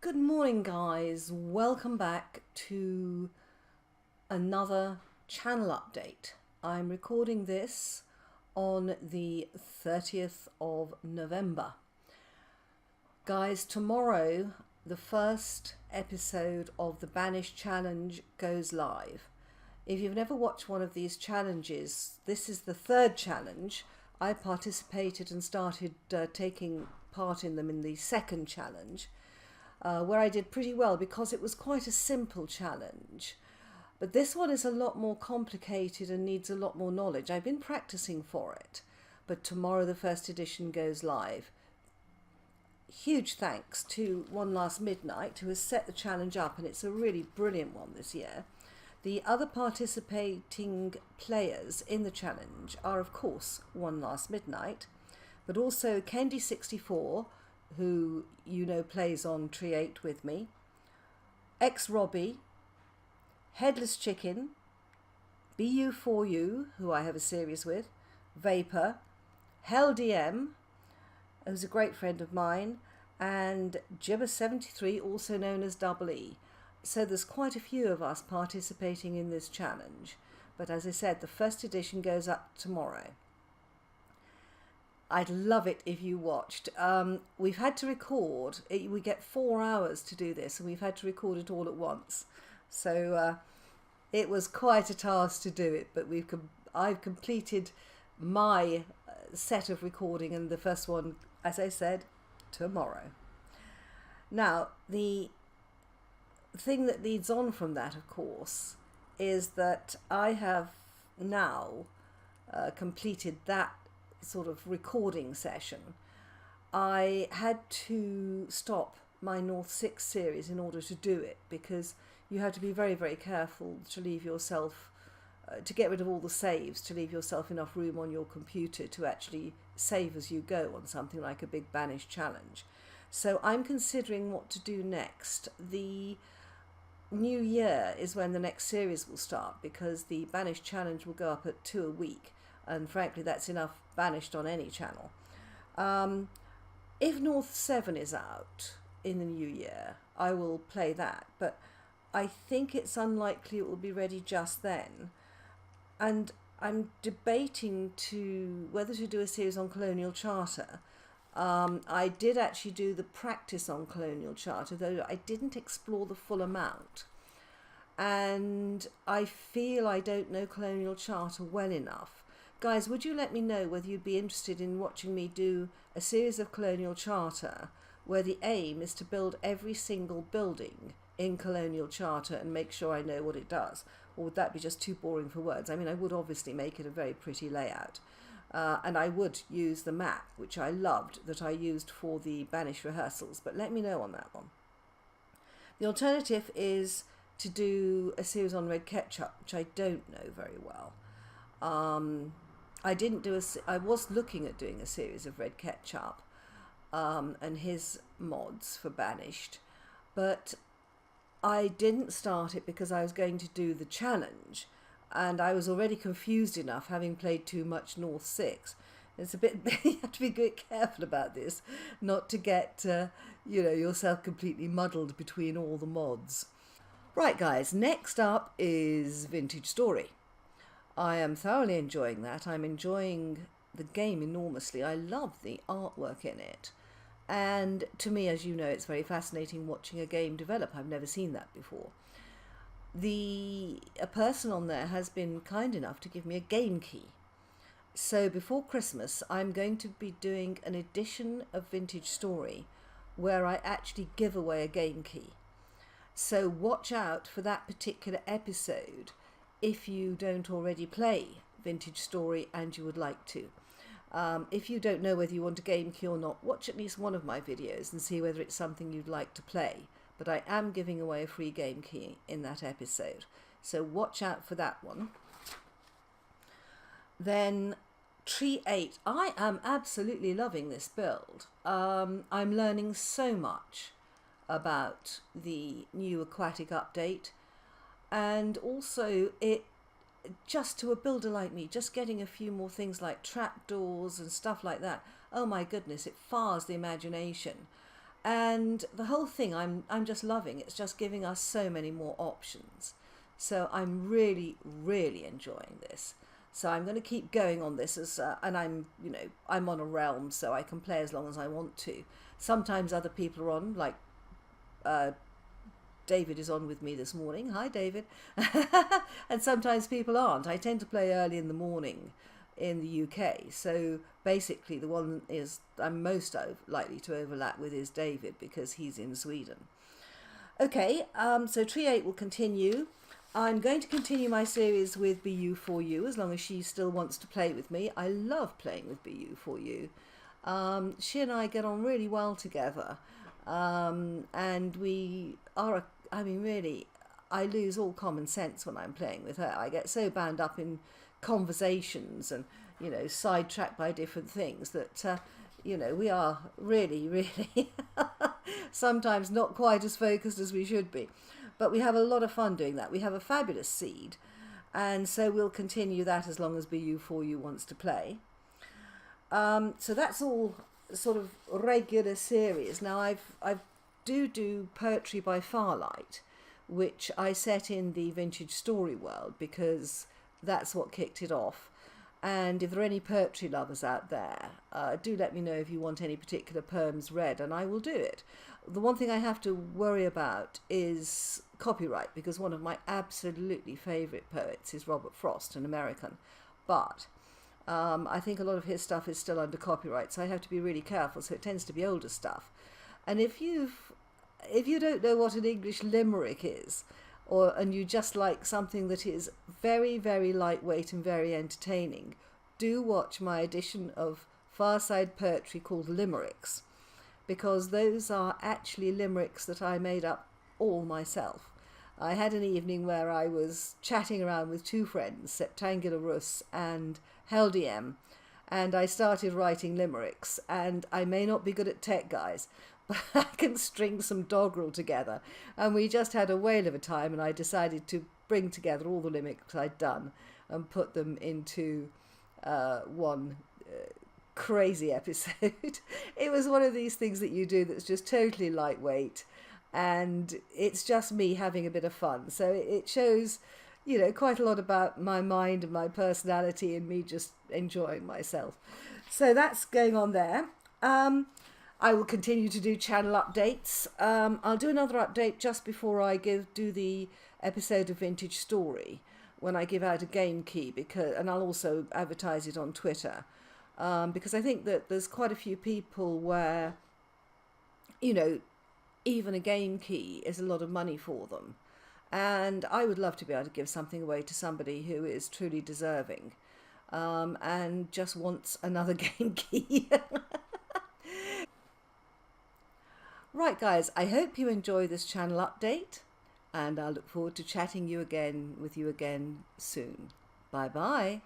Good morning, guys. Welcome back to another channel update. I'm recording this on the 30th of November. Guys, tomorrow the first episode of the Banished Challenge goes live. If you've never watched one of these challenges, this is the third challenge. I participated and started taking part in them in the second challenge. Where I did pretty well because it was quite a simple challenge. But this one is a lot more complicated and needs a lot more knowledge. I've been practicing for it, but tomorrow the first edition goes live. Huge thanks to One Last Midnight, who has set the challenge up, and it's a really brilliant one this year. The other participating players in the challenge are, of course, One Last Midnight, but also Kendi64, who you know plays on Tree 8 with me, X-Robbie, Headless Chicken, BU4U, who I have a series with, Vapor, Hell DM, who's a great friend of mine, and Gibber73, also known as Double E. So there's quite a few of us participating in this challenge. But as I said, the first edition goes up tomorrow. I'd love it if you watched. We've had to record, we get 4 hours to do this, and we've had to record it all at once. So it was quite a task to do it, but I've completed my set of recording, and the first one, as I said, tomorrow. Now, the thing that leads on from that, of course, is that I have now completed that sort of recording session. I had to stop my North 6 series in order to do it, because you have to be very, very careful to leave yourself, to get rid of all the saves, to leave yourself enough room on your computer to actually save as you go on something like a big Banished challenge. So I'm considering what to do next. The new year is when the next series will start, because the Banished challenge will go up at 2 a week. And frankly, that's enough Banished on any channel. If North 7 is out in the new year, I will play that. But I think it's unlikely it will be ready just then. And I'm debating whether to do a series on Colonial Charter. I did actually do the practice on Colonial Charter, though I didn't explore the full amount. And I feel I don't know Colonial Charter well enough. Guys, would you let me know whether you'd be interested in watching me do a series of Colonial Charter where the aim is to build every single building in Colonial Charter and make sure I know what it does? Or would that be just too boring for words? I mean, I would obviously make it a very pretty layout. And I would use the map, which I loved, that I used for the Banished rehearsals. But let me know on that one. The alternative is to do a series on Red Ketchup, which I don't know very well. I was looking at doing a series of Red Ketchup and his mods for Banished, but I didn't start it because I was going to do the challenge, and I was already confused enough having played too much North 6. It's a bit, you have to be a bit careful about this, not to get yourself completely muddled between all the mods. Right guys, next up is Vintage Story. I am thoroughly enjoying that. I'm enjoying the game enormously. I love the artwork in it. And to me, as you know, it's very fascinating watching a game develop. I've never seen that before. A person on there has been kind enough to give me a game key. So before Christmas, I'm going to be doing an edition of Vintage Story where I actually give away a game key. So watch out for that particular episode if you don't already play Vintage Story and you would like to. If you don't know whether you want a game key or not, watch at least one of my videos and see whether it's something you'd like to play. But I am giving away a free game key in that episode, so watch out for that one. Then Tree 8. I am absolutely loving this build. I'm learning so much about the new aquatic update. And also, just to a builder like me, just getting a few more things like trapdoors and stuff like that, oh my goodness, it fires the imagination. And the whole thing I'm just loving. It's just giving us so many more options. So I'm really, really enjoying this. So I'm going to keep going on this and I'm on a realm, so I can play as long as I want to. Sometimes other people are on, like David is on with me this morning. Hi, David. And sometimes people aren't. I tend to play early in the morning in the UK. So basically the one I'm most likely to overlap with is David, because he's in Sweden. Okay, so Tree 8 will continue. I'm going to continue my series with BU4U as long as she still wants to play with me. I love playing with BU4U. She and I get on really well together. And we are, really, I lose all common sense when I'm playing with her. I get so bound up in conversations and, sidetracked by different things that, we are really, really sometimes not quite as focused as we should be. But we have a lot of fun doing that. We have a fabulous seed, and so we'll continue that as long as BU4U wants to play. So that's all sort of regular series. Now I do Poetry by Farlight, which I set in the Vintage Story world because that's what kicked it off. And if there are any poetry lovers out there, do let me know if you want any particular poems read, and I will do it. The one thing I have to worry about is copyright, because one of my absolutely favourite poets is Robert Frost, an American. But I think a lot of his stuff is still under copyright, so I have to be really careful, so it tends to be older stuff. And if you don't know what an English limerick is, and you just like something that is very, very lightweight and very entertaining, do watch my edition of Farside Poetry called Limericks, because those are actually limericks that I made up all myself. I had an evening where I was chatting around with two friends, Septangular Russ and Heldiem, and I started writing limericks. And I may not be good at tech, guys, but I can string some doggerel together. And we just had a whale of a time, and I decided to bring together all the limericks I'd done and put them into one crazy episode. It was one of these things that you do that's just totally lightweight, and it's just me having a bit of fun. So it shows, quite a lot about my mind and my personality and me just enjoying myself. So that's going on there. I will continue to do channel updates. I'll do another update just before I do the episode of Vintage Story, when I give out a game key, and I'll also advertise it on Twitter. Because I think that there's quite a few people where, even a game key is a lot of money for them. And I would love to be able to give something away to somebody who is truly deserving and just wants another game key. Right, guys, I hope you enjoy this channel update, and I look forward to chatting with you again soon. Bye-bye.